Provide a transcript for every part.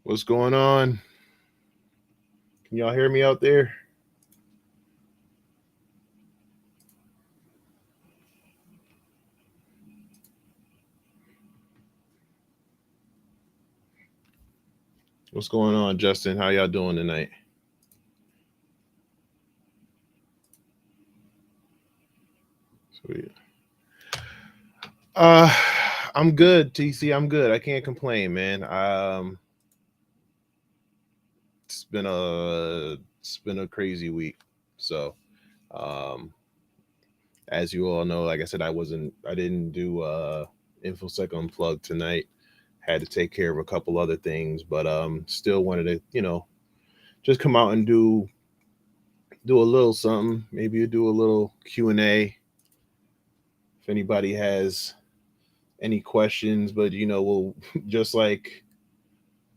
What's going on? Can y'all hear me out there? What's going on, Justin? How y'all doing tonight? Sweet. Uh, I'm good, TC. I'm good. I can't complain, man. It's been a crazy week. So, um, as you all know, like I said, I didn't do InfoSec Unplugged tonight. Had to take care of a couple other things, but still wanted to, just come out and do a little something. Maybe you do a little Q&A if anybody has any questions, but we'll just like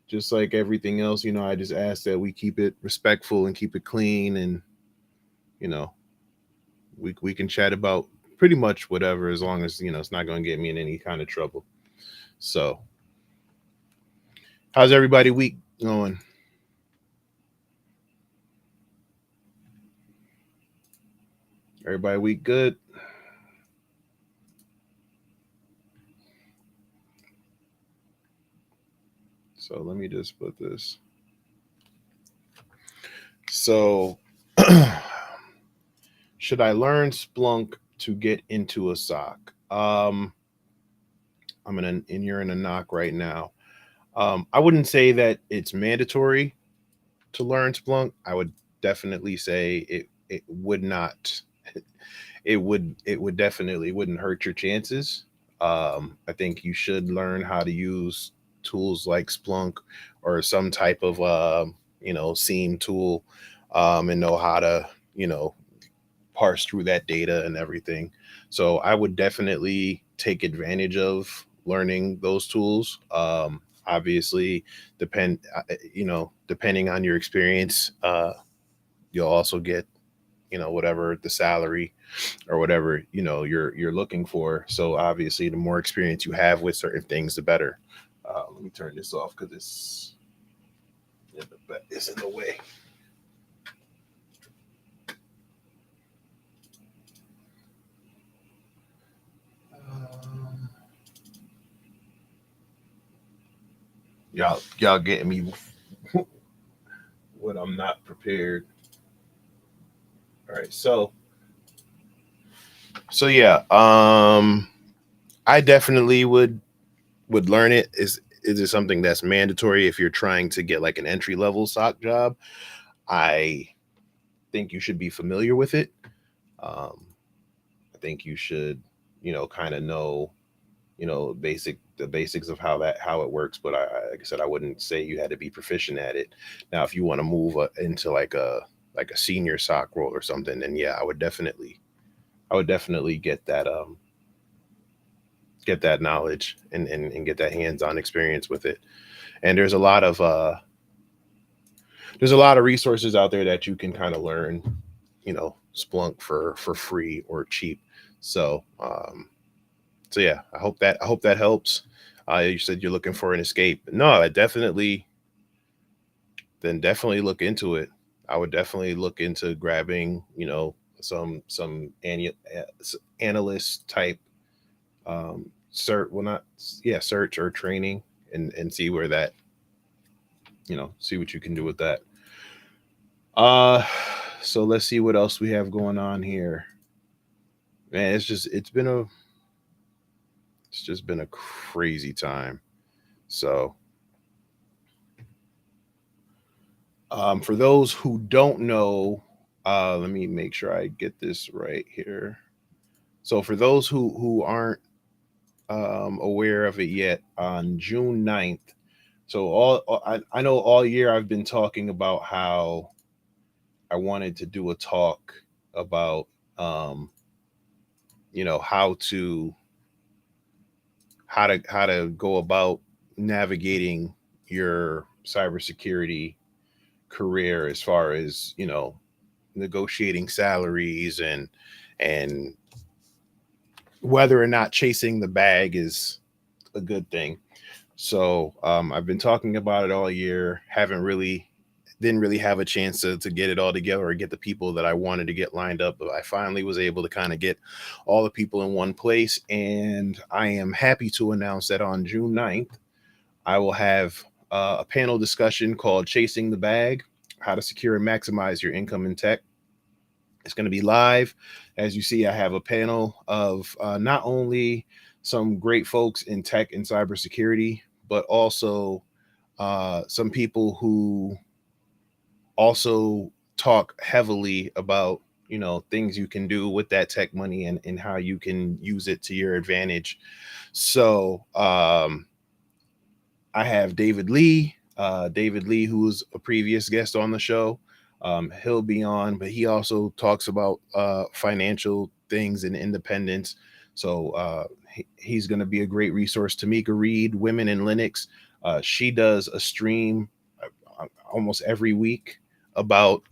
just like everything else, I just ask that we keep it respectful and keep it clean, and you know we can chat about pretty much whatever, as long as it's not going to get me in any kind of trouble. So how's everybody week going? Everybody week good? So let me just put this. So should I learn Splunk to get into a sock? And you're in a knock right now. I wouldn't say that it's mandatory to learn Splunk. I would definitely say it would not. It would definitely wouldn't hurt your chances. I think you should learn how to use tools like Splunk or some type of seam tool, and know how to parse through that data and everything. So I would definitely take advantage of learning those tools. Obviously, depending on your experience, you'll also get whatever the salary or whatever you're looking for. So obviously, the more experience you have with certain things, the better. Let me turn this off because it's in the way. Um, y'all getting me when I'm not prepared. All right, so yeah, I definitely would learn it. Is it something that's mandatory if you're trying to get like an entry level SOC job? I think you should be familiar with it. Um, I think you should, kind of know, the basics of how it works. But like I said, I wouldn't say you had to be proficient at it. Now, if you want to move into like a senior SOC role or something, then yeah, I would definitely get that knowledge and get that hands-on experience with it. And there's a lot of resources out there that you can kind of learn, Splunk for free or cheap. So yeah, I hope that helps. You said you're looking for an escape. No, I definitely look into it. I would definitely look into grabbing, some analyst type search or training, and see where that, see what you can do with that. Uh so let's see what else we have going on here. Man, it's just been a crazy time. So, for those who don't know, let me make sure I get this right here. So, for those who aren't aware of it yet, on June 9th, so I know all year I've been talking about how I wanted to do a talk about, um, how to go about navigating your cybersecurity career, as far as negotiating salaries, and whether or not chasing the bag is a good thing. So I've been talking about it all year. Didn't really have a chance to get it all together or get the people that I wanted to get lined up. But I finally was able to kind of get all the people in one place. And I am happy to announce that on June 9th, I will have a panel discussion called Chasing the Bag: How to Secure and Maximize Your Income in Tech. It's going to be live. As you see, I have a panel of not only some great folks in tech and cybersecurity, but also some people who also talk heavily about things you can do with that tech money, and how you can use it to your advantage. So I have David Lee, who was a previous guest on the show. He'll be on, but he also talks about financial things and independence. So he's going to be a great resource. Tamika Reed, Women in Linux. She does a stream almost every week about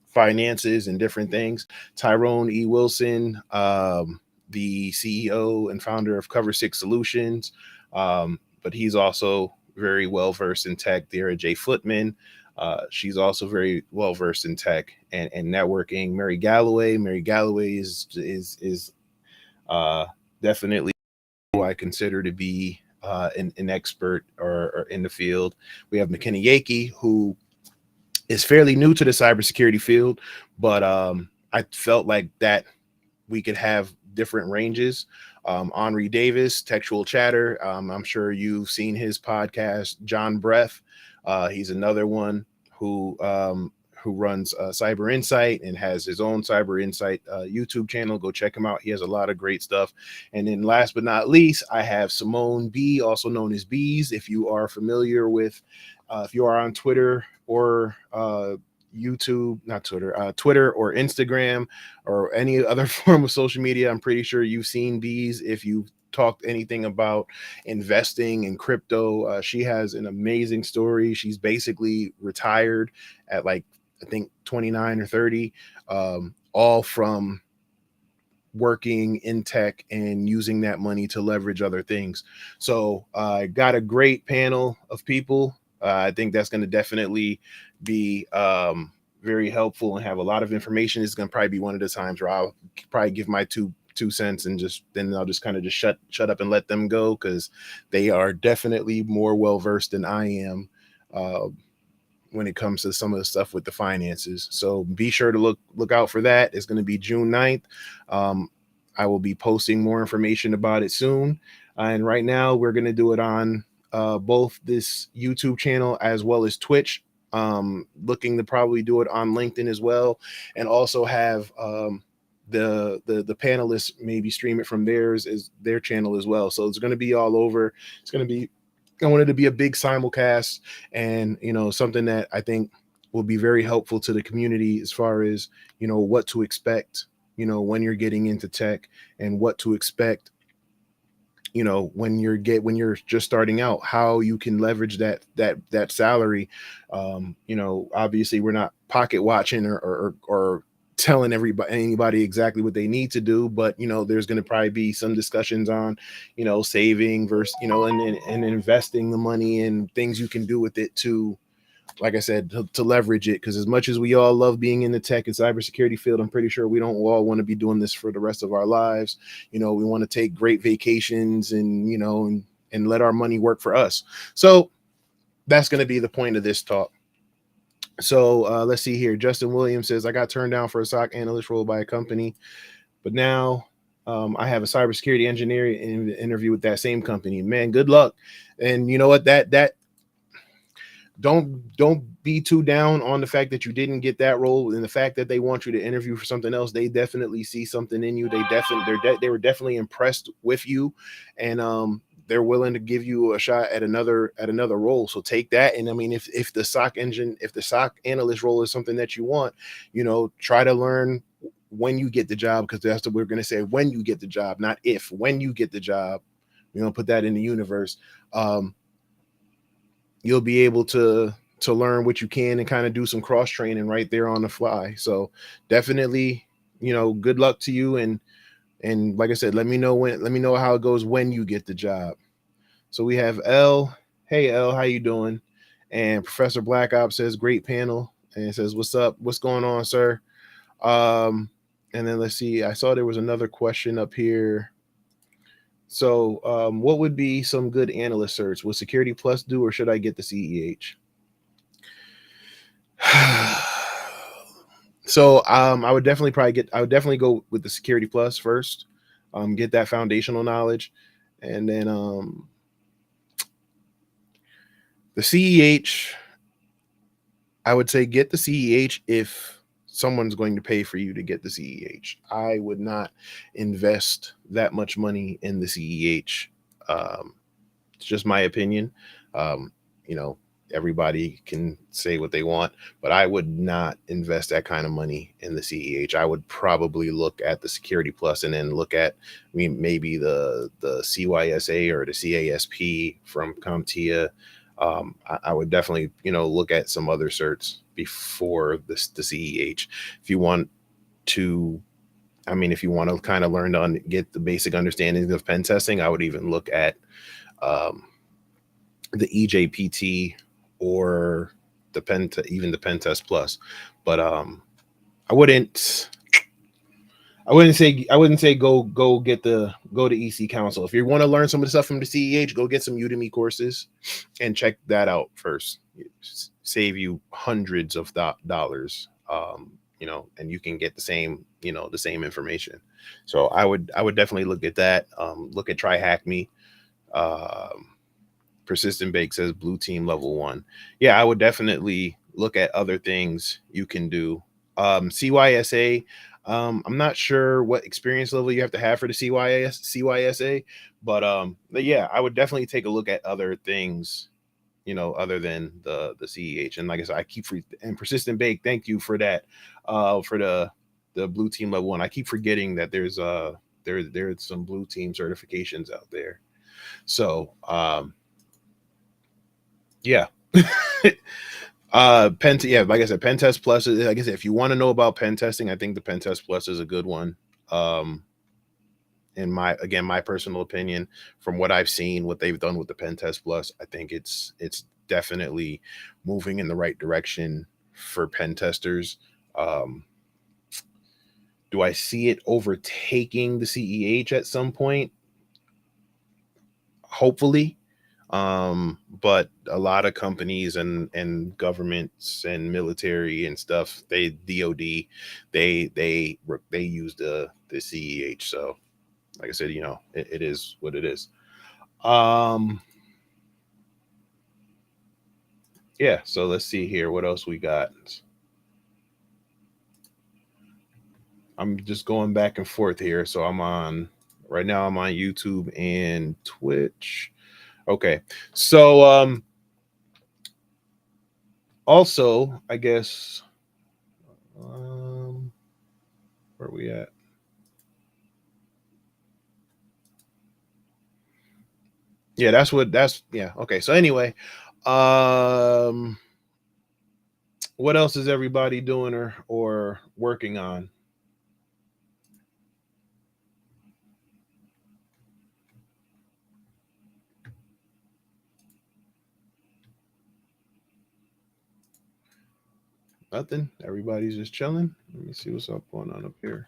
finances and different things. Tyrone E. Wilson, the CEO and founder of Cover Six Solutions, but he's also very well versed in tech. Dara J. Footman, she's also very well versed in tech and networking. Mary Galloway. Mary Galloway is definitely who I consider to be an expert or in the field. We have McKenna Yakey, who is fairly new to the cybersecurity field, but I felt like that we could have different ranges. Henri Davis, Textual Chatter. I'm sure you've seen his podcast. John Breath. He's another one who runs Cyber Insight and has his own Cyber Insight YouTube channel. Go check him out. He has a lot of great stuff. And then last but not least, I have Simone B, also known as Bees. If you are familiar with, if you are on Twitter or YouTube, not Twitter, Twitter or Instagram or any other form of social media, I'm pretty sure you've seen Bees. If you talked anything about investing in crypto, she has an amazing story. She's basically retired at like, I think 29 or 30, all from working in tech and using that money to leverage other things. So I got a great panel of people. I think that's going to definitely be very helpful and have a lot of information. It's going to probably be one of the times where I'll probably give my two cents and then I'll just kind of just shut up and let them go, because they are definitely more well versed than I am when it comes to some of the stuff with the finances. So be sure to look out for that. It's going to be June 9th. I will be posting more information about it soon. And right now we're going to do it on both this YouTube channel as well as Twitch. Looking to probably do it on LinkedIn as well, and also have the panelists maybe stream it from their channel as well. So it's going to be all over. It's going to be, I wanted to be a big simulcast, and something that I think will be very helpful to the community as far as what to expect when you're getting into tech, and what to expect when you're just starting out, how you can leverage that salary. Obviously we're not pocket watching or telling anybody exactly what they need to do, but there's going to probably be some discussions on saving versus and investing the money and things you can do with it to, like I said, to leverage it. Because as much as we all love being in the tech and cybersecurity field, I'm pretty sure we don't all want to be doing this for the rest of our lives. We want to take great vacations and and let our money work for us. So that's going to be the point of this talk. So let's see here. Justin Williams says, I got turned down for a SOC analyst role by a company, but now I have a cybersecurity engineer interview with that same company. Man, good luck. And you know what? That don't be too down on the fact that you didn't get that role, and the fact that they want you to interview for something else. They definitely see something in you. They were definitely impressed with you, and they're willing to give you a shot at another role. So take that. And I mean, if the SOC analyst role is something that you want, try to learn when you get the job, because that's what we're going to say, when you get the job, not if. When you get the job, we're going to put that in the universe. You'll be able to learn what you can and kind of do some cross training right there on the fly. So definitely, good luck to you. And like I said, let me know how it goes when you get the job. So we have L. Hey L, how you doing? And Professor Black Ops says great panel and says what's up? What's going on, sir? Um, and then let's see. I saw there was another question up here. So, what would be some good analyst search? Would Security Plus do, or should I get the CEH? So, I would definitely I would definitely go with the Security Plus first, get that foundational knowledge, and then the CEH. I would say get the CEH if someone's going to pay for you to get the CEH. I would not invest that much money in the CEH. It's just my opinion. Um, you know, everybody can say what they want, but I would not invest that kind of money in the CEH. I would probably look at the Security Plus and then look at, I mean, maybe the CYSA or the CASP from CompTIA. I would definitely, look at some other certs before the CEH. If you want to, if you want to kind of learn to get the basic understanding of pen testing, I would even look at um, the EJPT or even the pen test plus. But I wouldn't I wouldn't say go to EC Council. If you want to learn some of the stuff from the CEH, go get some Udemy courses and check that out first. Save you hundreds of dollars. And you can get the same information. So I would definitely look at that. Look at Try Hack Me. Persistent Bake says blue team level 1. Yeah, I would definitely look at other things you can do. CYSA, I'm not sure what experience level you have to have for the CYSA, but yeah, I would definitely take a look at other things, other than the CEH. And like I said, I keep and Persistent Bake, thank you for that. For the blue team level 1. I keep forgetting that there's some blue team certifications out there. So yeah. Like I said, Pen Test Plus is, like I said, if you want to know about pen testing, I think the Pen Test Plus is a good one. In my personal opinion, from what I've seen, what they've done with the Pen Test Plus, I think it's definitely moving in the right direction for pen testers. Do I see it overtaking the CEH at some point? Hopefully. But a lot of companies and governments and military and stuff, they DOD, they use the CEH. So like I said, it is what it is. Yeah, so let's see here what else we got. I'm just going back and forth here. So right now I'm on YouTube and Twitch. Okay. So also, I guess where are we at? Yeah, yeah, okay. So anyway, um what else is everybody doing or working on? Nothing. Everybody's just chilling. Let me see what's up going on up here.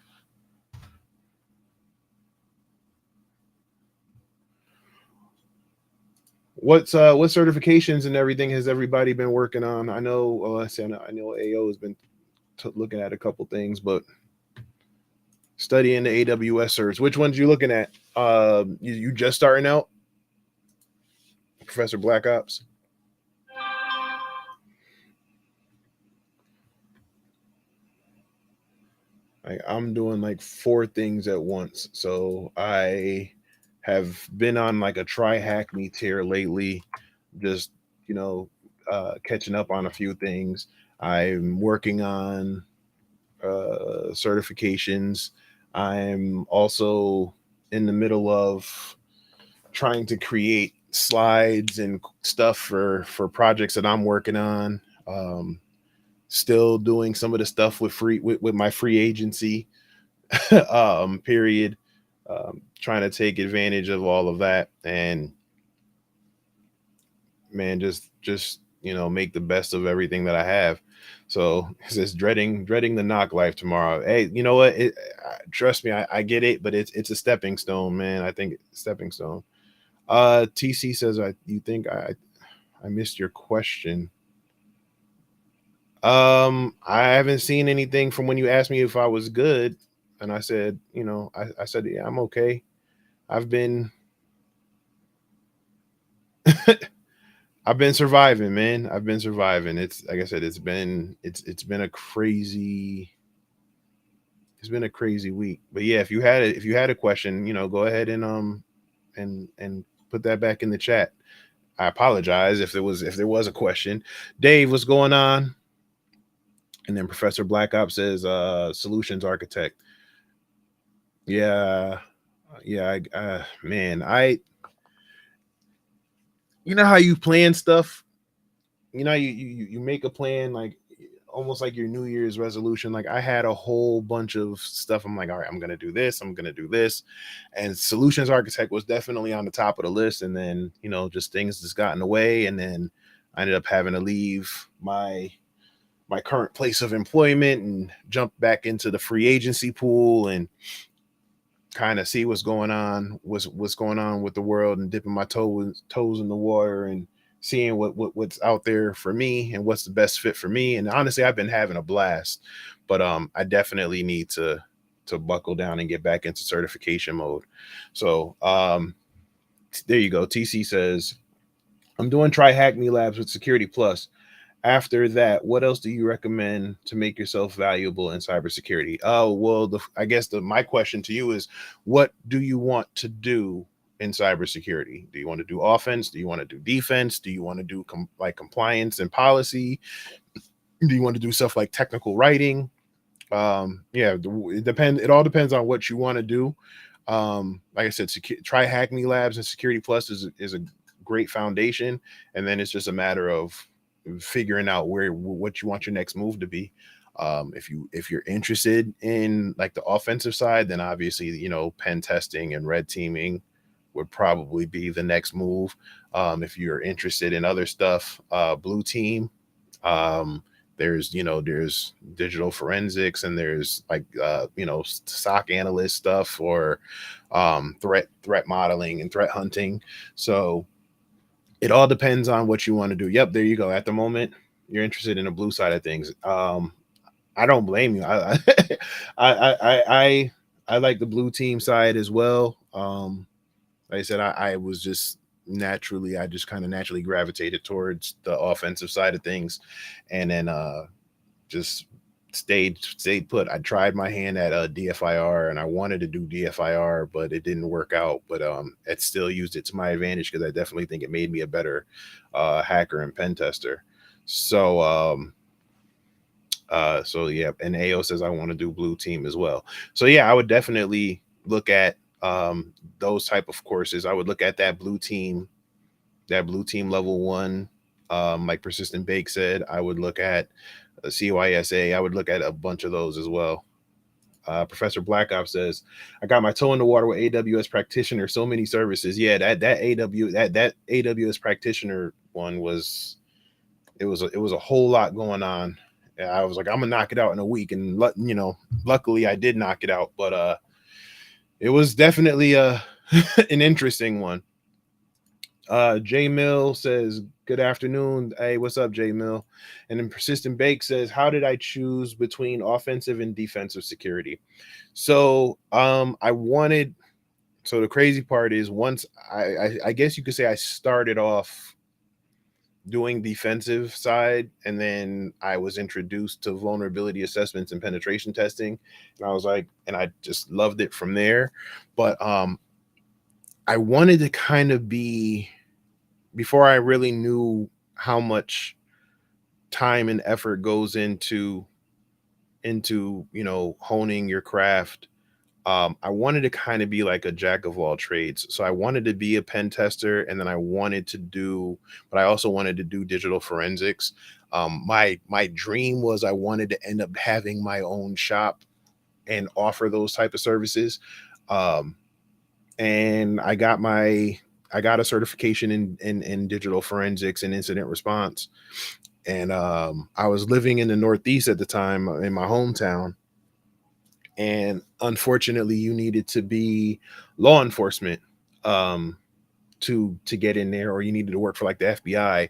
What certifications and everything has everybody been working on? I know I know AO has been looking at a couple things, but studying the AWS certs. Which ones you looking at? You just starting out, Professor Black Ops? I'm doing like 4 things at once. So I have been on like a Try Hack Me tier lately, just catching up on a few things. I'm working on certifications. I'm also in the middle of trying to create slides and stuff for projects that I'm working on. Still doing some of the stuff with my free agency period. Trying to take advantage of all of that, and man, just make the best of everything that I have. So it says dreading the knock life tomorrow. Hey, you know what? Trust me, I get it, but it's a stepping stone, man. I think stepping stone. TC says, you think I missed your question. I haven't seen anything from when you asked me if I was good, and I said, I said, yeah, I'm okay. I've been I've been surviving, man. I've been surviving. It's like I said, it's been a crazy week. But yeah, if you had a question, go ahead and and put that back in the chat. I apologize if there was a question. Dave, what's going on? And then Professor Black Ops says solutions architect. Yeah. Yeah, man, you know how you plan stuff? You make a plan like almost like your New Year's resolution. Like I had a whole bunch of stuff. I'm like, all right, I'm gonna do this, I'm gonna do this. And solutions architect was definitely on the top of the list. And then, just things just got in the way. And then I ended up having to leave my current place of employment and jump back into the free agency pool and kind of see what's going on with the world, and dipping my toes in the water and seeing what's out there for me and what's the best fit for me. And honestly, I've been having a blast, but I definitely need to buckle down and get back into certification mode. So there you go. TC says, I'm doing Try Hack Me Labs with Security Plus. After that, what else do you recommend to make yourself valuable in cybersecurity? Oh, well, I guess my question to you is, what do you want to do in cybersecurity? Do you want to do offense? Do you want to do defense? Do you want to do like compliance and policy? Do you want to do stuff like technical writing? Yeah, it all depends on what you want to do. Like I said, Try Hack Me Labs and Security Plus is a great foundation, and then it's just a matter of figuring out what you want your next move to be. If you're interested in like the offensive side, then obviously pen testing and red teaming would probably be the next move. If you're interested in other stuff, blue team, there's digital forensics, and there's like SOC analyst stuff, or threat modeling and threat hunting. So it all depends on what you want to do. Yep, there you go. At the moment, you're interested in the blue side of things. I don't blame you. I like the blue team side as well. Like I said, I was just I just kind of naturally gravitated towards the offensive side of things, and then just stayed put. I tried my hand at DFIR, and I wanted to do DFIR, but it didn't work out. But it still used it to my advantage, because I definitely think it made me a better hacker and pen tester. So so yeah, and AO says I want to do blue team as well. So yeah, I would definitely look at those type of courses. I would look at that blue team level 1, like Persistent Bake said. I would look at CYSA. I would look at a bunch of those as well. Professor Black Ops says, I got my toe in the water with AWS practitioner, so many services. Yeah, that AWS practitioner one was it was a whole lot going on. I was like, I'm gonna knock it out in a week, and luckily I did knock it out. But it was definitely an interesting one. J Mill says, good afternoon. Hey, what's up, J Mill? And then Persistent Bake says, how did I choose between offensive and defensive security? So so the crazy part is, once I guess you could say I started off doing defensive side, and then I was introduced to vulnerability assessments and penetration testing, and I was like, and I just loved it from there. But I wanted to kind of be, before I really knew how much time and effort goes into honing your craft, I wanted to kind of be like a jack of all trades. So I wanted to be a pen tester, and then but I also wanted to do digital forensics. My dream was I wanted to end up having my own shop and offer those type of services. And I I got a certification in digital forensics and incident response. And I was living in the Northeast at the time in my hometown. And unfortunately, you needed to be law enforcement um, to get in there, or you needed to work for like the FBI.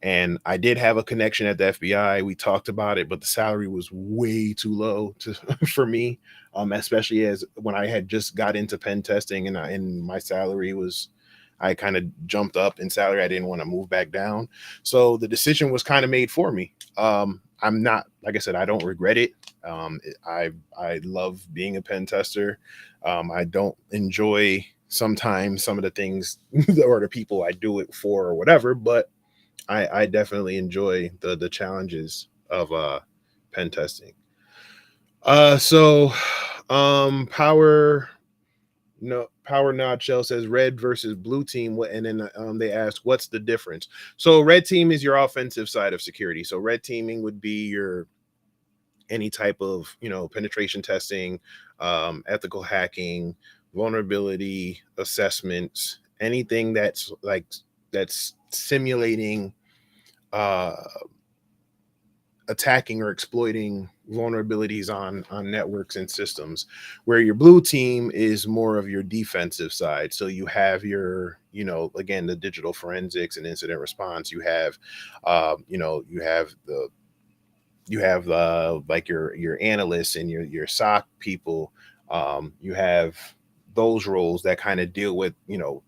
And I did have a connection at the FBI. We talked about it, but the salary was way too low to for me, especially as when I had just got into pen testing, and my salary was, I kind of jumped up in salary. I didn't want to move back down. So the decision was kind of made for me. I'm not, like I said, I don't regret it. I love being a pen tester. I don't enjoy sometimes some of the things or the people I do it for or whatever, but I definitely enjoy the challenges of pen testing. So power no power nod shell says red versus blue team. And then they ask what's the difference. So red team is your offensive side of security. So red teaming would be your any type of, penetration testing, ethical hacking, vulnerability assessments, anything that's simulating uh, attacking or exploiting vulnerabilities on networks and systems. Where your blue team is more of your defensive side. So you have your, again, the digital forensics and incident response. You have you have like your analysts and your SOC people. You have those roles that kind of deal with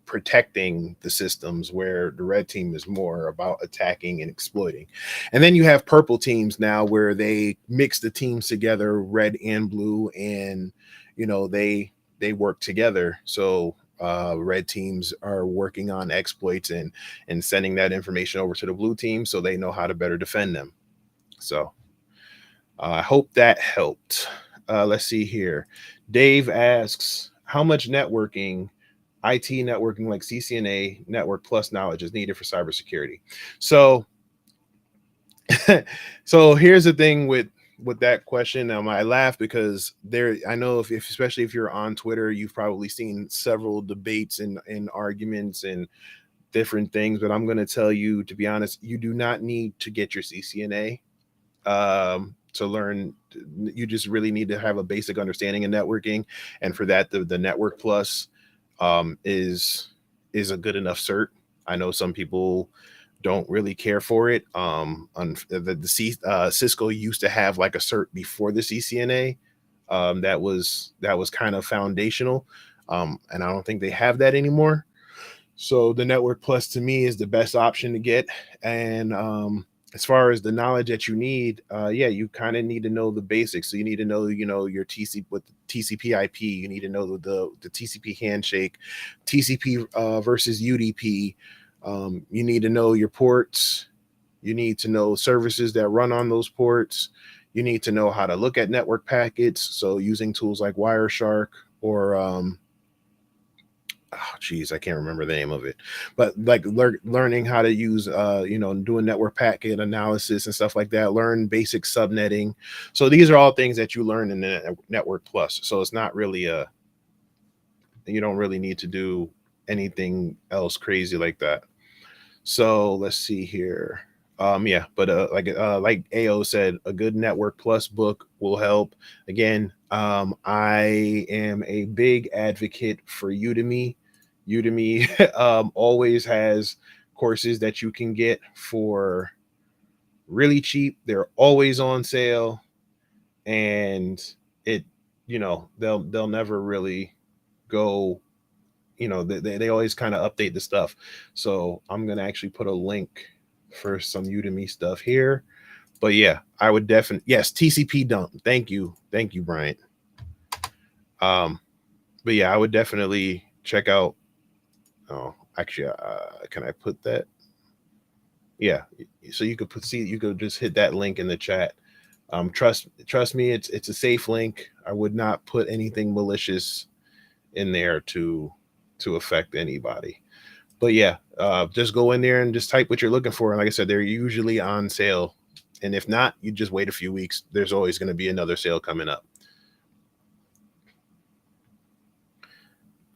protecting the systems, where the red team is more about attacking and exploiting. And then you have purple teams now, where they mix the teams together, red and blue, and they work together. So red teams are working on exploits and sending that information over to the blue team so they know how to better defend them. So I hope that helped. Let's see here. Dave asks, how much IT networking like CCNA network plus knowledge is needed for cybersecurity? So, so here's the thing with that question. I laugh because I know if especially if you're on Twitter, you've probably seen several debates and arguments and different things. But I'm going to tell you, to be honest, you do not need to get your CCNA to learn. You just really need to have a basic understanding of networking, and for that, the network plus is a good enough cert. I know some people don't really care for it. Cisco used to have like a cert before the CCNA that was kind of foundational, and I don't think they have that anymore. So the network plus to me is the best option to get. And as far as the knowledge that you need, yeah, you kind of need to know the basics. So you need to know, your TCP with TCP IP. You need to know the TCP handshake, TCP versus UDP. You need to know your ports. You need to know services that run on those ports. You need to know how to look at network packets. So using tools like Wireshark or oh geez, I can't remember the name of it, but like learning how to use doing network packet analysis and stuff like that. Learn basic subnetting. So these are all things that you learn in the network plus. So it's not really you don't really need to do anything else crazy like that. So let's see here. Yeah, but like AO said, a good network plus book will help. Again, I am a big advocate for Udemy. Udemy always has courses that you can get for really cheap. They're always on sale, and it, they'll never really go. They always kind of update the stuff. So I'm gonna actually put a link for some Udemy stuff here. But yeah, I would definitely, yes, TCP dump. Thank you, Bryant. But yeah, I would definitely check out. Oh, actually, can I put that? Yeah, so you could just hit that link in the chat. Trust me, it's a safe link. I would not put anything malicious in there to affect anybody. But yeah, just go in there and just type what you're looking for. And like I said, they're usually on sale. And if not, you just wait a few weeks. There's always going to be another sale coming up.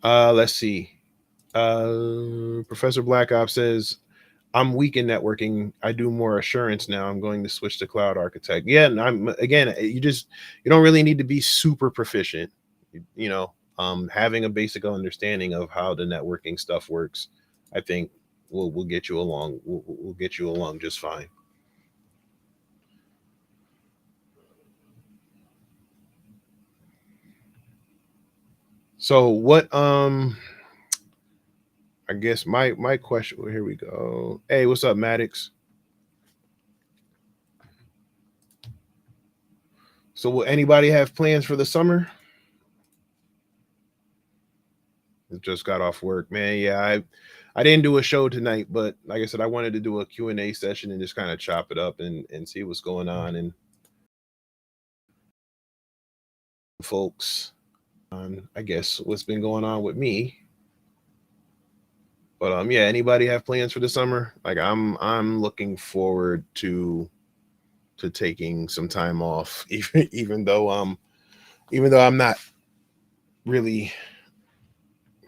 Let's see. Professor Black Ops says, I'm weak in networking. I do more assurance now. I'm going to switch to cloud architect. Yeah, and I'm again, you don't really need to be super proficient. You know, having a basic understanding of how the networking stuff works, I think will get you along. Will get you along just fine. So what? I guess my question. Well, here we go. Hey, what's up, Maddox? So will anybody have plans for the summer? Just got off work, man. Yeah, I didn't do a show tonight, but like I said, I wanted to do a Q&A session and just kind of chop it up and see what's going on and folks on I guess what's been going on with me. But yeah, anybody have plans for the summer? Like I'm looking forward to taking some time off even though I'm not really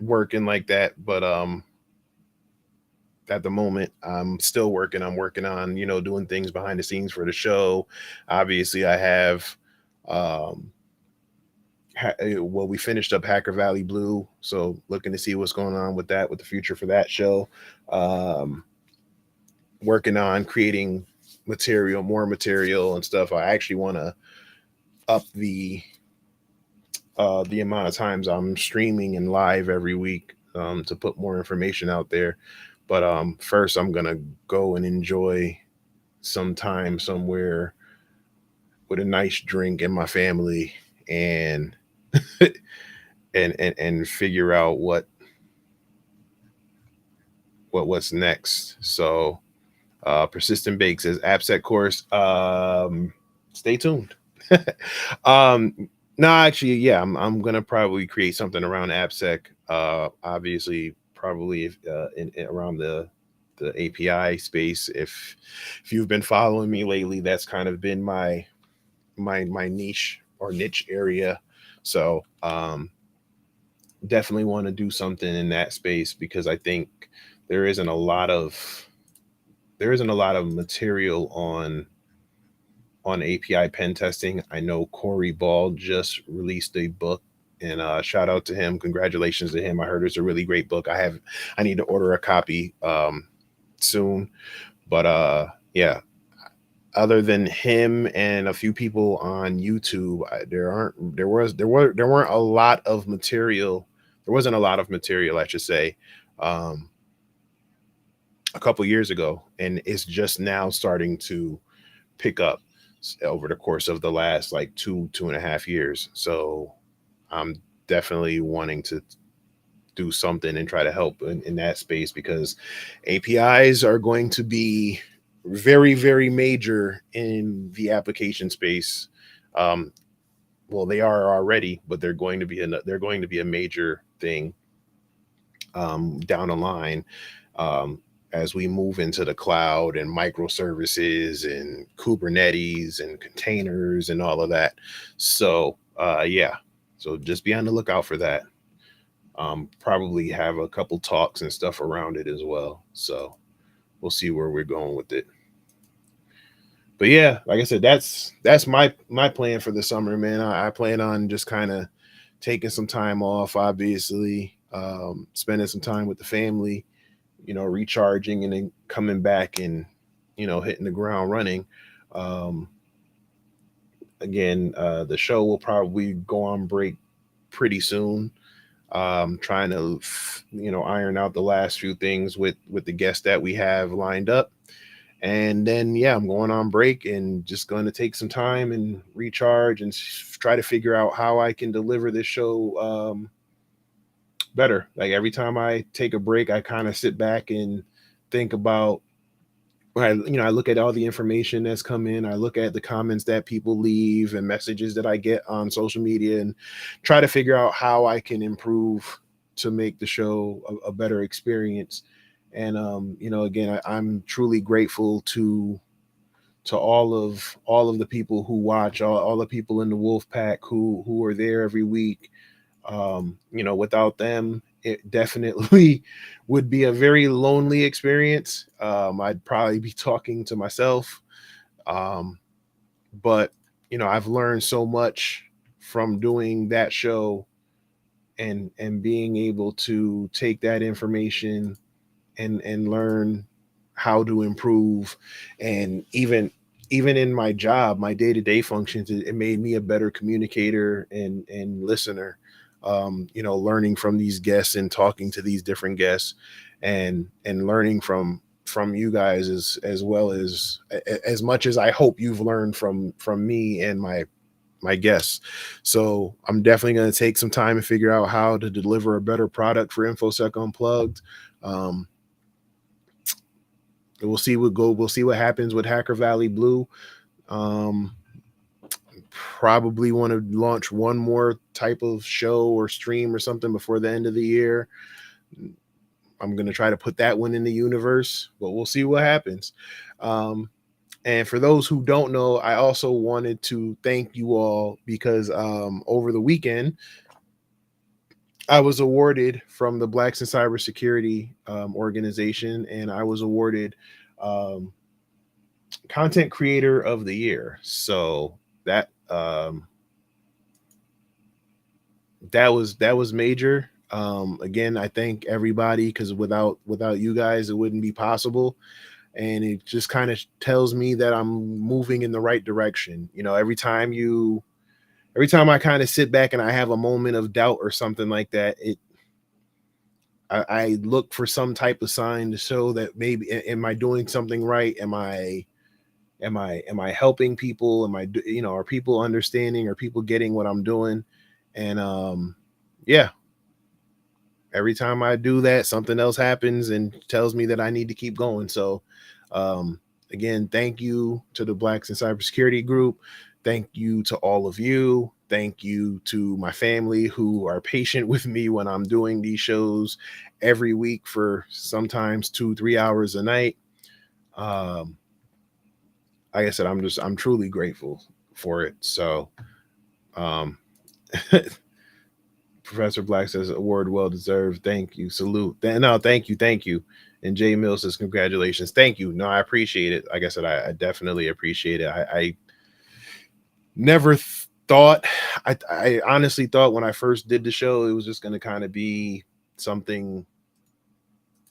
working like that, but at the moment I'm still working. I'm working on doing things behind the scenes for the show. Obviously I have um well, we finished up Hacker Valley Blue, so looking to see what's going on with that, with the future for that show. um Working on creating more material and stuff. I actually want to up the amount of times I'm streaming and live every week, to put more information out there. But first, I'm gonna go and enjoy some time somewhere with a nice drink and my family, and and figure out what's next. So, persistent bake says AppSec course. Stay tuned. No, actually, yeah, I'm gonna probably create something around AppSec. Obviously, probably around the API space. If you've been following me lately, that's kind of been my niche or niche area. So definitely want to do something in that space because I think there isn't a lot of material on API pen testing. I know Corey Ball just released a book, and shout out to him. Congratulations to him. I heard it's a really great book. I need to order a copy soon. But yeah, other than him and a few people on YouTube, there weren't a lot of material. There wasn't a lot of material, I should say, um, a couple years ago, and it's just now starting to pick up over the course of the last like 2.5 years. So I'm definitely wanting to do something and try to help in that space because APIs are going to be very, very major in the application space. Um, well, they are already, but they're going to be a major thing down the line, um, as we move into the cloud and microservices and Kubernetes and containers and all of that. So yeah, so just be on the lookout for that. Probably have a couple talks and stuff around it as well. So we'll see where we're going with it. But yeah, like I said, that's my plan for the summer, man. I plan on just kind of taking some time off, obviously, spending some time with the family, recharging and then coming back and, hitting the ground running. Um, Again, the show will probably go on break pretty soon. Trying to, iron out the last few things with the guests that we have lined up. And then, yeah, I'm going on break and just going to take some time and recharge and try to figure out how I can deliver this show better. Like every time I take a break, I kind of sit back and think about, I look at all the information that's come in. I look at the comments that people leave and messages that I get on social media and try to figure out how I can improve to make the show a better experience. And again, I'm truly grateful to all of the people who watch, all the people in the wolf pack who are there every week, Without them, it definitely would be a very lonely experience. I'd probably be talking to myself. Um, but I've learned so much from doing that show, and being able to take that information and learn how to improve. And even in my job, my day-to-day functions, it made me a better communicator and listener. Learning from these guests and talking to these different guests, and learning from you guys, as well as much as I hope you've learned from me and my guests. So I'm definitely going to take some time and figure out how to deliver a better product for InfoSec Unplugged. Um, we'll see what happens with Hacker Valley Blue. Um, Probably want to launch one more type of show or stream or something before the end of the year. I'm going to try to put that one in the universe, but we'll see what happens. And for those who don't know, I also wanted to thank you all because over the weekend, I was awarded from the Blacks in Cybersecurity organization, and I was awarded um, Content Creator of the Year. So that was major. Again, I thank everybody, because without you guys, it wouldn't be possible. And it just kind of tells me that I'm moving in the right direction. Every time I kind of sit back and I have a moment of doubt or something like that, I look for some type of sign to show that maybe am I doing something right? Am I helping people? Are people understanding? Are people getting what I'm doing? And yeah, every time I do that, something else happens and tells me that I need to keep going. So, um, again, thank you to the Blacks in Cybersecurity group. Thank you to all of you. Thank you to my family who are patient with me when I'm doing these shows every week for sometimes 2-3 hours a night. Um, like I said, I'm truly grateful for it. So, um, Professor Black says, award well deserved. Thank you. Salute. No, thank you. Thank you. And Jay Mills says, congratulations. Thank you. No, I appreciate it. Like I said, I definitely appreciate it. I never thought, I honestly thought when I first did the show, it was just going to kind of be something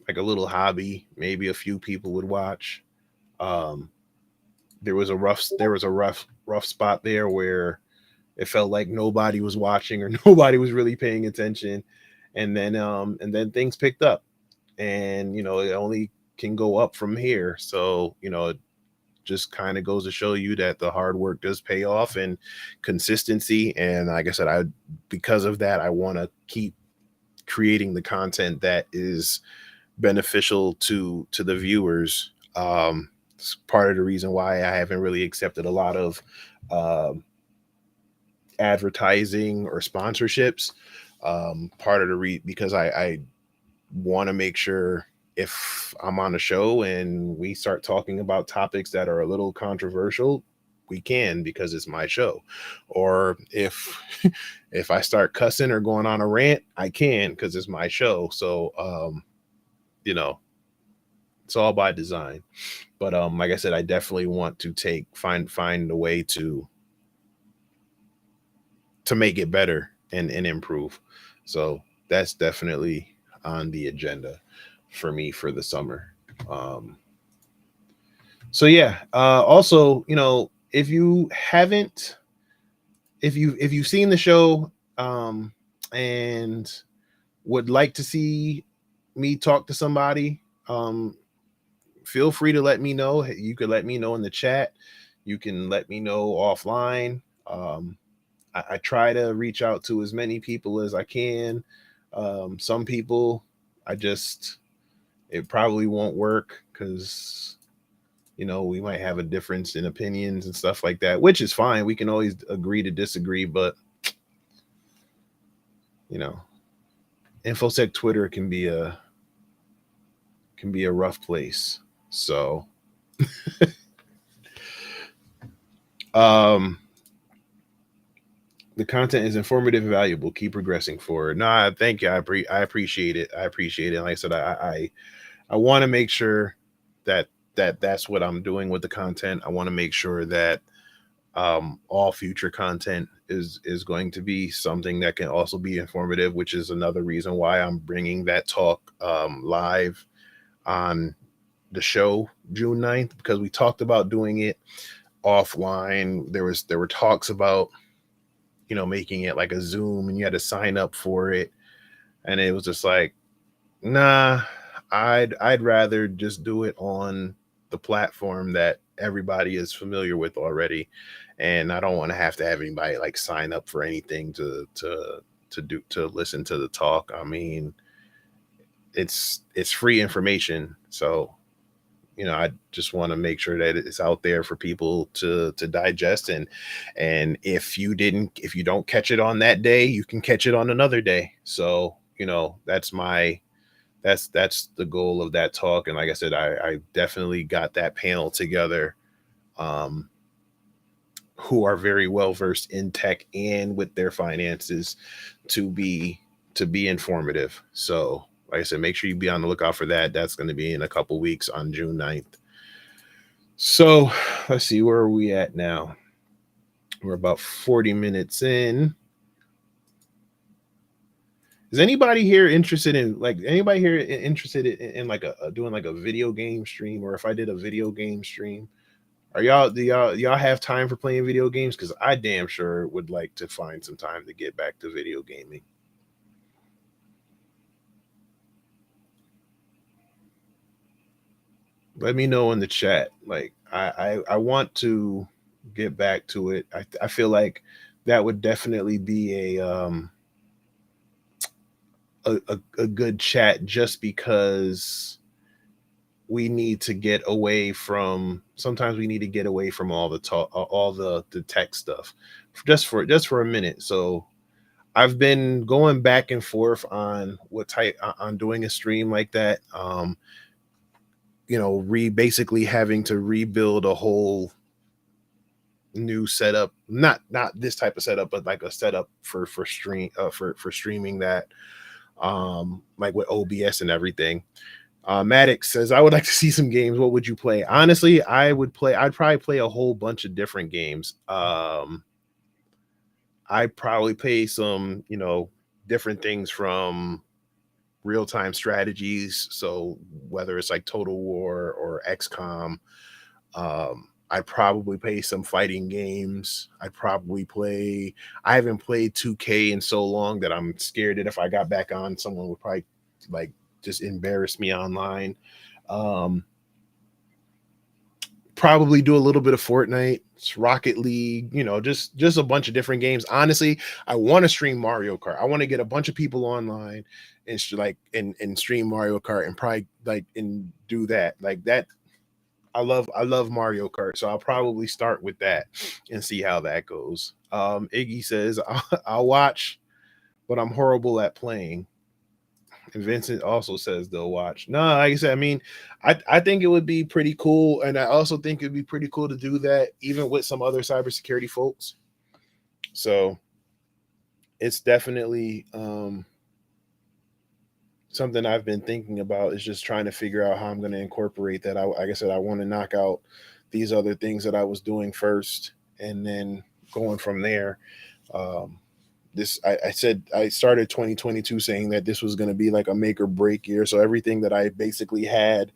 like a little hobby. Maybe a few people would watch. Um, there was a rough spot there where it felt like nobody was watching or nobody was really paying attention. And then things picked up, and it only can go up from here. So it just kind of goes to show you that the hard work does pay off, and consistency. And like I said, because of that, I want to keep creating the content that is beneficial to the viewers. It's part of the reason why I haven't really accepted a lot of um, advertising or sponsorships. Part of the because I want to make sure, if I'm on a show and we start talking about topics that are a little controversial, we can, because it's my show. Or if if I start cussing or going on a rant, I can, because it's my show. So you know it's all by design. But like I said, I definitely want to find a way to make it better and improve. So that's definitely on the agenda for me for the summer. Um, so yeah. Also, if you haven't, if you've seen the show, and would like to see me talk to somebody, feel free to let me know. You could let me know in the chat. You can let me know offline. I try to reach out to as many people as I can. Some people, it probably won't work, because we might have a difference in opinions and stuff like that, which is fine. We can always agree to disagree. But you know infosec Twitter can be a rough place. So um The content is informative and valuable. Keep progressing forward. Nah, thank you. I appreciate it. I appreciate it. And like I said, I want to make sure that that's what I'm doing with the content. I want to make sure that all future content is going to be something that can also be informative, which is another reason why I'm bringing that talk live on the show June 9th, because we talked about doing it offline. There were talks about, you know, making it like a Zoom and you had to sign up for it, and it was just like, nah, I'd rather just do it on the platform that everybody is familiar with already, and I don't want to have anybody like sign up for anything to listen to the talk. I mean, it's free information, so you know, I just want to make sure that it's out there for people to digest. And if you don't catch it on that day, you can catch it on another day. So you know, that's the goal of that talk. And like I said, I definitely got that panel together, um, who are very well versed in tech and with their finances to be informative. So like I said, make sure you be on the lookout for that. That's going to be in a couple weeks on June 9th. So let's see, where are we at now? We're about 40 minutes in. Is anybody here interested in in like a doing like a video game stream, or if I did a video game stream? Are y'all do y'all have time for playing video games? Because I damn sure would like to find some time to get back to video gaming. Let me know in the chat. Like I want to get back to it. I feel like that would definitely be a good chat, just because we need to get away from sometimes we need to get away from all the talk, all the tech stuff, just for a minute. So I've been going back and forth on what type on doing a stream like that. You know, basically having to rebuild a whole new setup, not this type of setup, but like a setup for streaming that, like with OBS and everything. Maddox says, I would like to see some games. What would you play? Honestly, I'd probably play a whole bunch of different games. I'd probably play some, you know, different things from real time strategies. So whether it's like Total War or XCOM, I'd probably play some fighting games. I haven't played 2K in so long that I'm scared that if I got back on, someone would probably like just embarrass me online. Um, Probably do a little bit of Fortnite, Rocket League, you know, just a bunch of different games. Honestly, I want to stream Mario Kart. I want to get a bunch of people online and and stream Mario Kart, and probably like and do that. Like that, I love Mario Kart, so I'll probably start with that and see how that goes. Iggy says, I'll watch, but I'm horrible at playing. And Vincent also says they'll watch. No, like I said, I mean, I think it would be pretty cool, and I also think it'd be pretty cool to do that even with some other cybersecurity folks. So it's definitely something I've been thinking about, is just trying to figure out how I'm going to incorporate that. Like I said, I want to knock out these other things that I was doing first, and then going from there. Um, I said I started 2022 saying that this was going to be like a make or break year. So everything that I basically had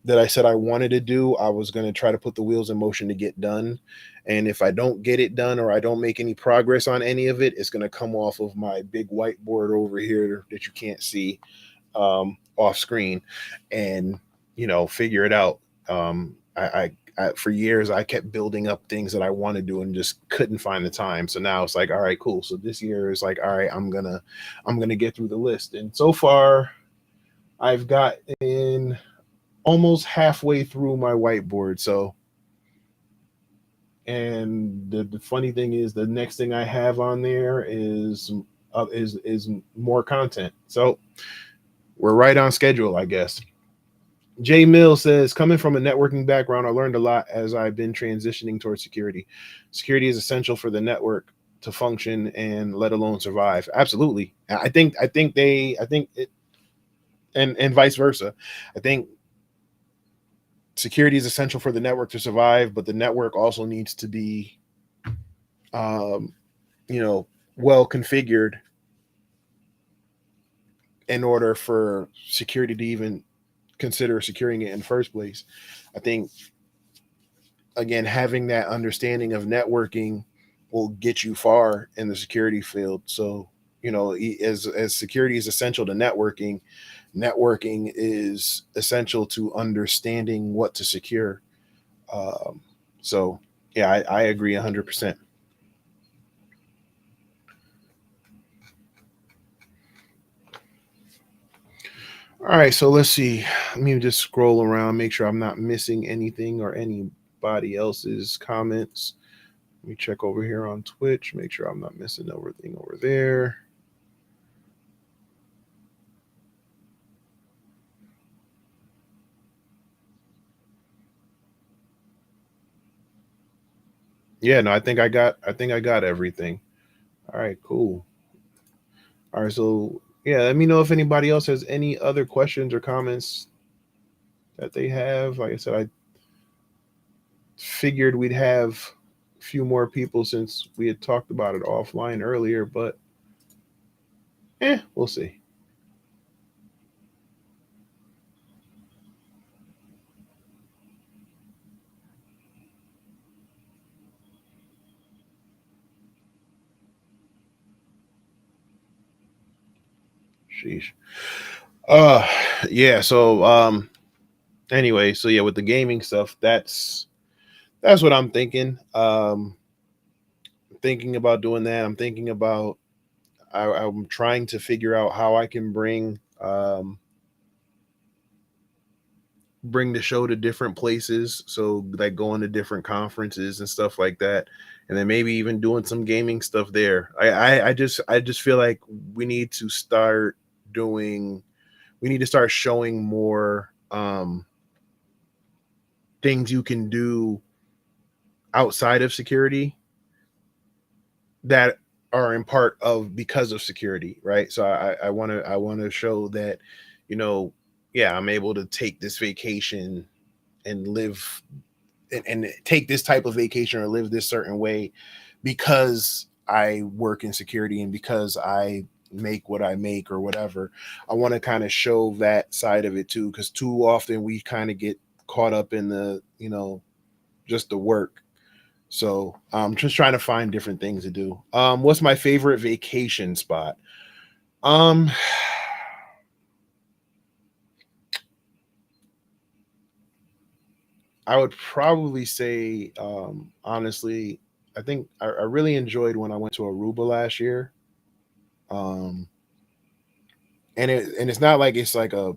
that I said I wanted to do, I was going to try to put the wheels in motion to get done. And if I don't get it done, or I don't make any progress on any of it, it's going to come off of my big whiteboard over here that you can't see off screen, and you know, figure it out. For years I kept building up things that I want to do and just couldn't find the time. So now it's like, all right, cool. So this year is like, all right, I'm gonna get through the list. And so far, I've got in almost halfway through my whiteboard. So, and the funny thing is, the next thing I have on there is more content. So we're right on schedule, I guess. Jay Mill says, coming from a networking background, I learned a lot as I've been transitioning towards security. Security is essential for the network to function and let alone survive. Absolutely. I think it, and vice versa. I think security is essential for the network to survive, but the network also needs to be, um, you know, well configured in order for security to even consider securing it in the first place. I think, again, having that understanding of networking will get you far in the security field. So, as security is essential to networking, networking is essential to understanding what to secure. Um, so, yeah, I agree 100%. All right, so let's see. Let me just scroll around, make sure I'm not missing anything or anybody else's comments. Let me check over here on Twitch, make sure I'm not missing everything over there. Yeah, no, I think I got everything. All right, cool. All right, so yeah, let me know if anybody else has any other questions or comments that they have. Like I said, I figured we'd have a few more people since we had talked about it offline earlier, but we'll see. Sheesh. Uh yeah, so anyway, so yeah, with the gaming stuff, that's what I'm thinking. Thinking about doing that. I'm thinking about I'm trying to figure out how I can bring the show to different places. So like going to different conferences and stuff like that, and then maybe even doing some gaming stuff there. I just feel like we need to start doing. We need to start showing more things you can do outside of security that are in part of because of security, right? So I want to show that, you know, yeah, I'm able to take this vacation and live and take this type of vacation or live this certain way because I work in security and because I make what I make or whatever. I want to kind of show that side of it too, because too often we kind of get caught up in the, just the work. So I'm just trying to find different things to do. What's my favorite vacation spot? Um, I would probably say, honestly, I think I really enjoyed when I went to Aruba last year. Um, and it's not like it's like a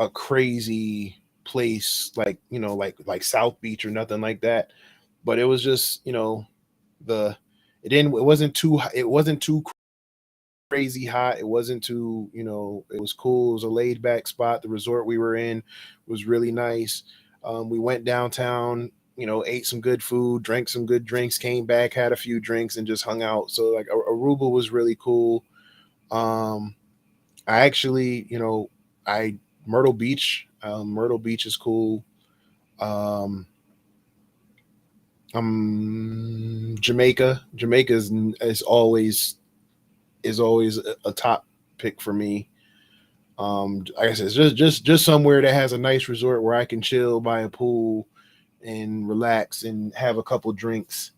crazy place like like South Beach or nothing like that, but it was just the it wasn't too crazy hot. It wasn't too, it was cool. It was a laid back spot. The resort we were in was really nice. We went downtown, ate some good food, drank some good drinks, came back, had a few drinks, and just hung out. So like Aruba was really cool. Um, I actually, I Myrtle Beach. Myrtle Beach is cool. Um, Jamaica. Jamaica is always a top pick for me. Like I said, it's just somewhere that has a nice resort where I can chill by a pool and relax and have a couple drinks,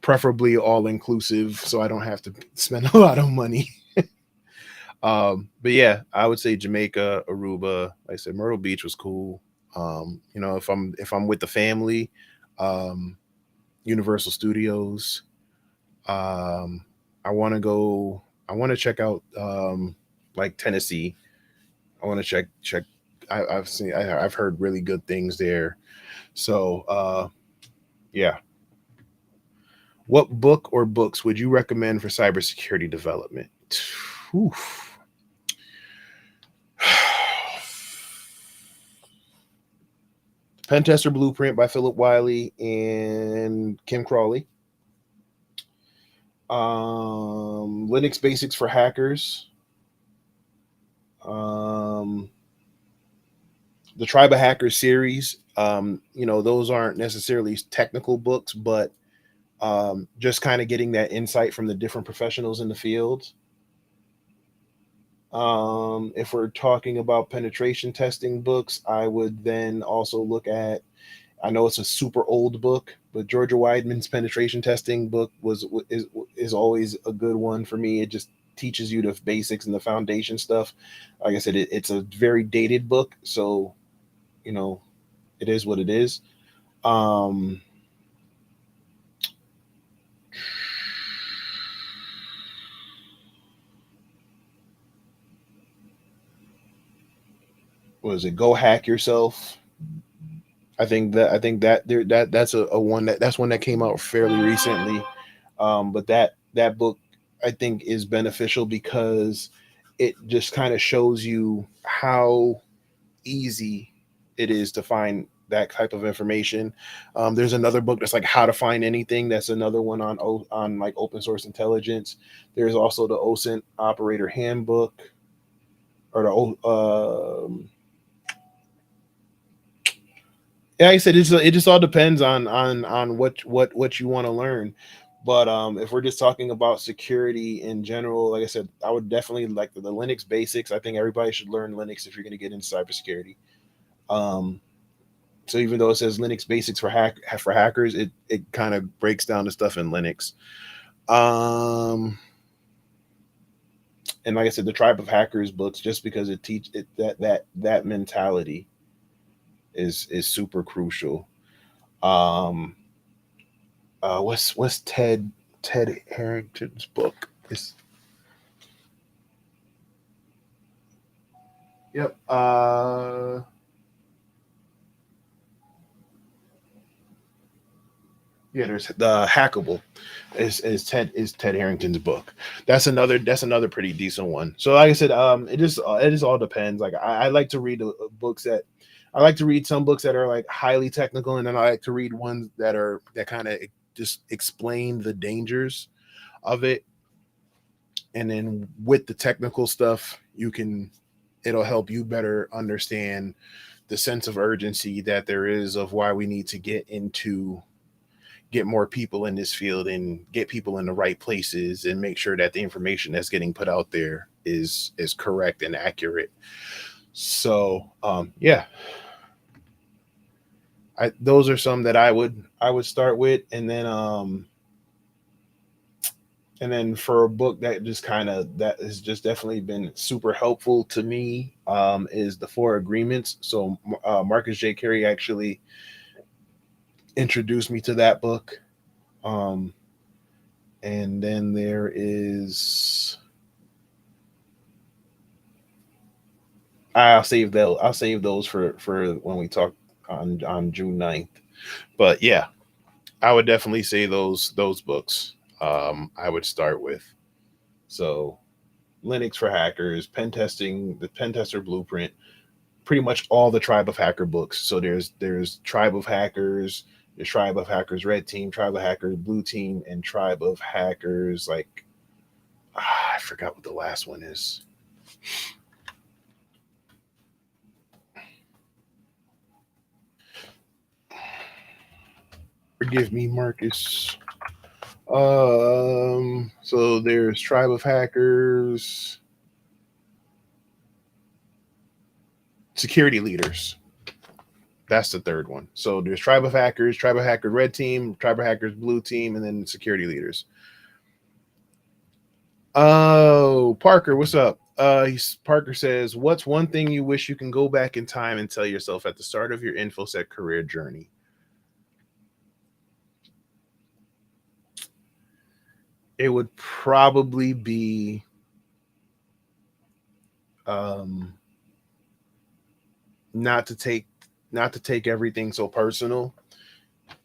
preferably all inclusive, so I don't have to spend a lot of money. But yeah, I would say Jamaica, Aruba. Like I said, Myrtle Beach was cool. If I'm with the family, um, Universal Studios. Um, I want to go. I want to check out like Tennessee. I want to check. I've heard really good things there. So yeah. What book or books would you recommend for cybersecurity development? Oof. Pen Tester Blueprint by Philip Wiley and Kim Crawley. Linux Basics for Hackers. The Tribe of Hackers series. Those aren't necessarily technical books, but just kind of getting that insight from the different professionals in the field. If we're talking about penetration testing books, I would then also look at, I know it's a super old book, but Georgia Weidman's penetration testing book is always a good one for me. It just teaches you the basics and the foundation stuff. Like I said, it's a very dated book, so it is what it is. Was it Go Hack Yourself? That's a one that's one that came out fairly recently. But that book I think is beneficial because it just kind of shows you how easy it is to find that type of information. There's another book that's like How to Find Anything. That's another one on like open source intelligence. There's also the OSINT Operator Handbook, or yeah, I said it just all depends on what you want to learn. But if we're just talking about security in general, like I said, I would definitely like the Linux basics. I think everybody should learn Linux if you're going to get into cybersecurity. Um, so even though it says Linux basics for hackers, it kind of breaks down the stuff in Linux. And like I said, the Tribe of Hackers books, just because it teach it that mentality is super crucial. Um, what's Ted Harrington's book? It's yep. Yeah, there's the Hackable is Ted Harrington's book. That's another pretty decent one. So like I said, it just all depends. Like I like to read books that I like to read some books that are like highly technical, and then I like to read ones that kind of just explain the dangers of it. And then with the technical stuff, it'll help you better understand the sense of urgency that there is of why we need to get more people in this field and get people in the right places and make sure that the information that's getting put out there is correct and accurate. So yeah, those are some that I would start with. And then for a book that has just definitely been super helpful to me, is The Four Agreements. So Marcus J. Carey actually introduced me to that book. um and then there is, I'll save those for when we talk on June 9th. But yeah, I would definitely say those books I would start with. So Linux for Hackers, pen testing, the pen tester blueprint, pretty much all the Tribe of Hacker books. So there's Tribe of Hackers, there's Tribe of Hackers Red Team, Tribe of Hackers Blue Team, and Tribe of Hackers, like, I forgot what the last one is. Forgive me, Marcus. So there's Tribe of Hackers, Security Leaders. That's the third one. So there's Tribe of Hackers Red Team, Tribe of Hackers Blue Team, and then Security Leaders. Oh, Parker, what's up? Parker says, "What's one thing you wish you can go back in time and tell yourself at the start of your infosec career journey?" It would probably be um, not to take not to take everything so personal,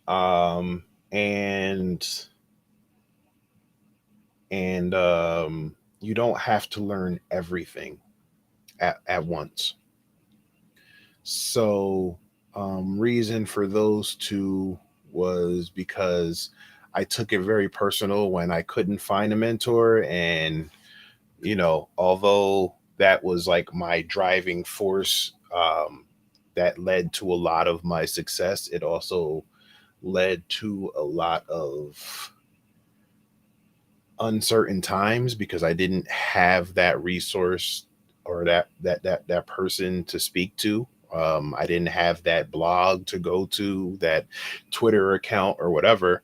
um, and you don't have to learn everything at once. So Reason for those two was because I took it very personal when I couldn't find a mentor. And, although that was like my driving force, that led to a lot of my success, it also led to a lot of uncertain times because I didn't have that resource or that person to speak to. I didn't have that blog to go to, that Twitter account or whatever.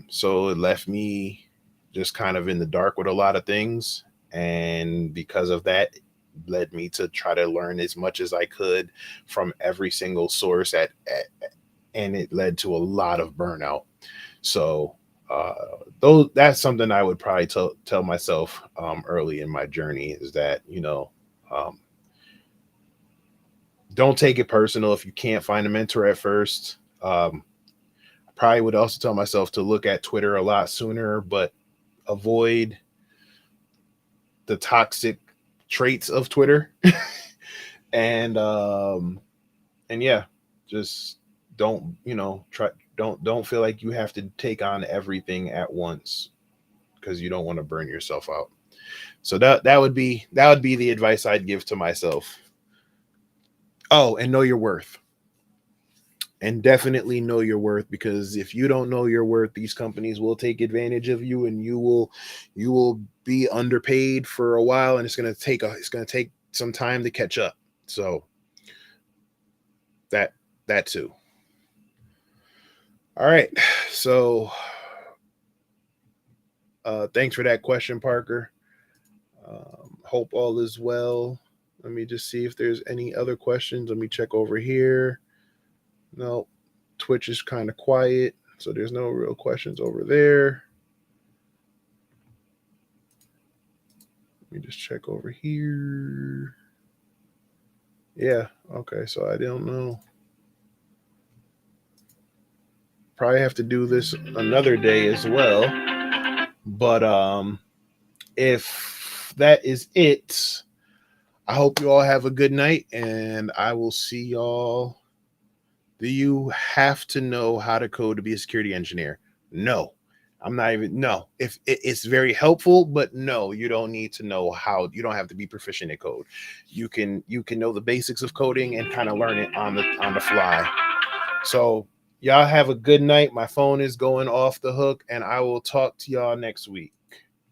So it left me just kind of in the dark with a lot of things. And because of that, led me to try to learn as much as I could from every single source and it led to a lot of burnout. So uh, those that's something I would probably tell myself early in my journey is that um, don't take it personal if you can't find a mentor at first. I probably would also tell myself to look at Twitter a lot sooner, but avoid the toxic traits of Twitter. And yeah, just don't try don't feel like you have to take on everything at once because you don't want to burn yourself out. So that would be the advice I'd give to myself. Oh, and know your worth. And definitely know your worth, because if you don't know your worth, these companies will take advantage of you, and you will be underpaid for a while, and it's going to take some time to catch up. So that that too. All right. So thanks for that question, Parker. Hope all is well. Let me just see if there's any other questions. Let me check over here. No, Twitch is kind of quiet, so there's no real questions over there. Let me just check over here. Yeah, okay, so I don't know. Probably have to do this another day as well. But if that is it, I hope you all have a good night, and I will see y'all. Do you have to know how to code to be a security engineer? No. I'm not even no. If it's very helpful, but no, you don't need to know how. You don't have to be proficient in code. You can know the basics of coding and kind of learn it on the fly. So y'all have a good night. My phone is going off the hook, and I will talk to y'all next week.